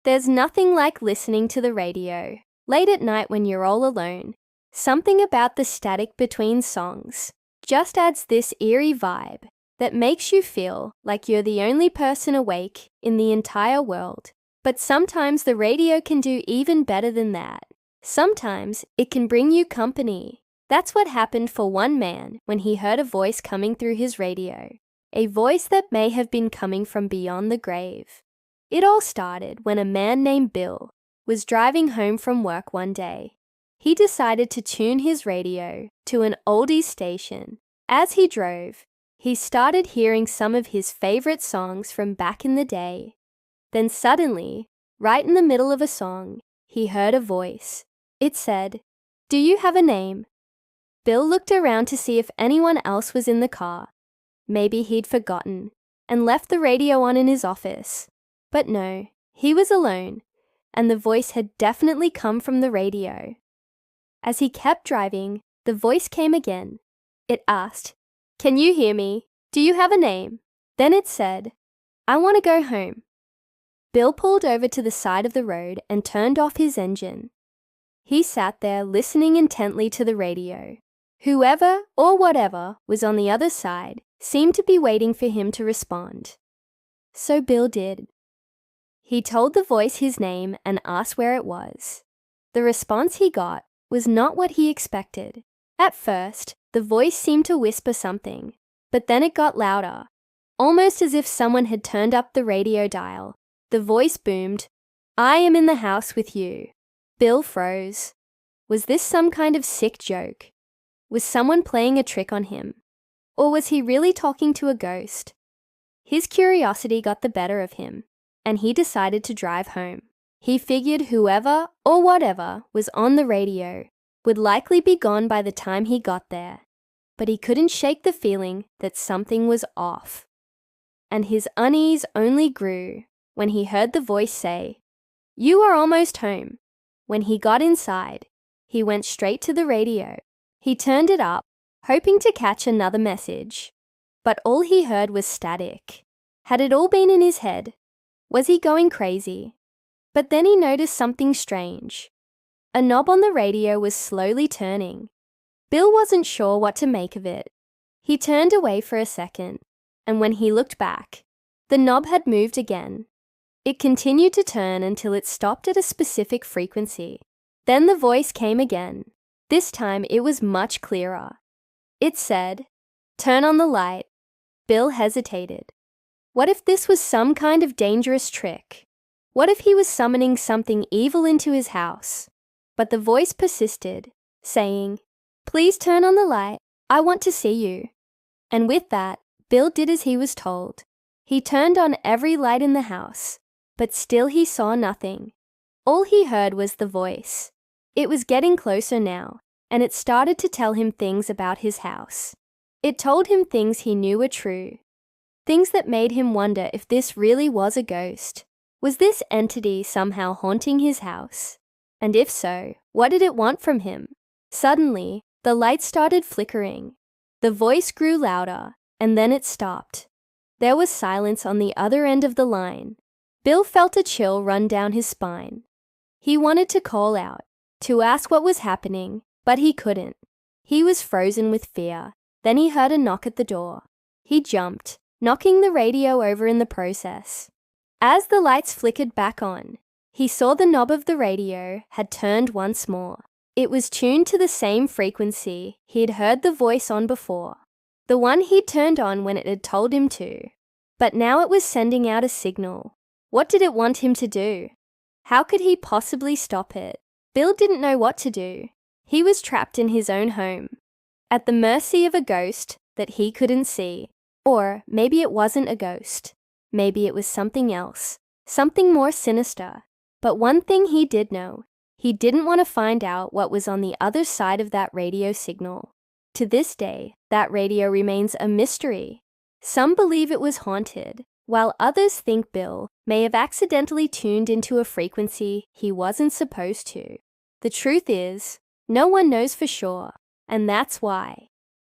There's nothing like listening to the radio, late at night when you're all alone. Something about the static between songs just adds this eerie vibe that makes you feel like you're the only person awake in the entire world. But sometimes the radio can do even better than that. Sometimes it can bring you company. That's what happened for one man when he heard a voice coming through his radio. A voice that may have been coming from beyond the grave. It all started when a man named Bill was driving home from work one day. He decided to tune his radio to an oldies station. As he drove, he started hearing some of his favorite songs from back in the day. Then suddenly, right in the middle of a song, he heard a voice. It said, "Do you have a name?" Bill looked around to see if anyone else was in the car. Maybe he'd forgotten and left the radio on in his office. But no, he was alone, and the voice had definitely come from the radio. As he kept driving, the voice came again. It asked, "Can you hear me? Do you have a name?" Then it said, "I want to go home." Bill pulled over to the side of the road and turned off his engine. He sat there listening intently to the radio. Whoever or whatever was on the other side seemed to be waiting for him to respond. So Bill did. He told the voice his name and asked where it was. The response he got was not what he expected. At first, the voice seemed to whisper something, but then it got louder, almost as if someone had turned up the radio dial. The voice boomed, "I am in the house with you." Bill froze. Was this some kind of sick joke? Was someone playing a trick on him? Or was he really talking to a ghost? His curiosity got the better of him, and he decided to drive home. He figured whoever or whatever was on the radio would likely be gone by the time he got there, but he couldn't shake the feeling that something was off. And his unease only grew when he heard the voice say, "You are almost home." When he got inside, he went straight to the radio. He turned it up, hoping to catch another message, but all he heard was static. Had it all been in his head? Was he going crazy? But then he noticed something strange. A knob on the radio was slowly turning. Bill wasn't sure what to make of it. He turned away for a second, and when he looked back, the knob had moved again. It continued to turn until it stopped at a specific frequency. Then the voice came again. This time it was much clearer. It said, "Turn on the light." Bill hesitated. What if this was some kind of dangerous trick? What if he was summoning something evil into his house? But the voice persisted, saying, "Please turn on the light. I want to see you." And with that, Bill did as he was told. He turned on every light in the house, but still he saw nothing. All he heard was the voice. It was getting closer now, and it started to tell him things about his house. It told him things he knew were true, things that made him wonder if this really was a ghost. Was this entity somehow haunting his house? And if so, what did it want from him? Suddenly, the lights started flickering. The voice grew louder, and then it stopped. There was silence on the other end of the line. Bill felt a chill run down his spine. He wanted to call out, to ask what was happening, but he couldn't. He was frozen with fear. Then he heard a knock at the door. He jumped, knocking the radio over in the process. As the lights flickered back on, he saw the knob of the radio had turned once more. It was tuned to the same frequency he'd heard the voice on before, the one he'd turned on when it had told him to. But now it was sending out a signal. What did it want him to do? How could he possibly stop it? Bill didn't know what to do. He was trapped in his own home, at the mercy of a ghost that he couldn't see. Or maybe it wasn't a ghost. Maybe it was something else, something more sinister. But one thing he did know, he didn't want to find out what was on the other side of that radio signal. To this day, that radio remains a mystery. Some believe it was haunted, while others think Bill may have accidentally tuned into a frequency he wasn't supposed to. The truth is, no one knows for sure, and that's why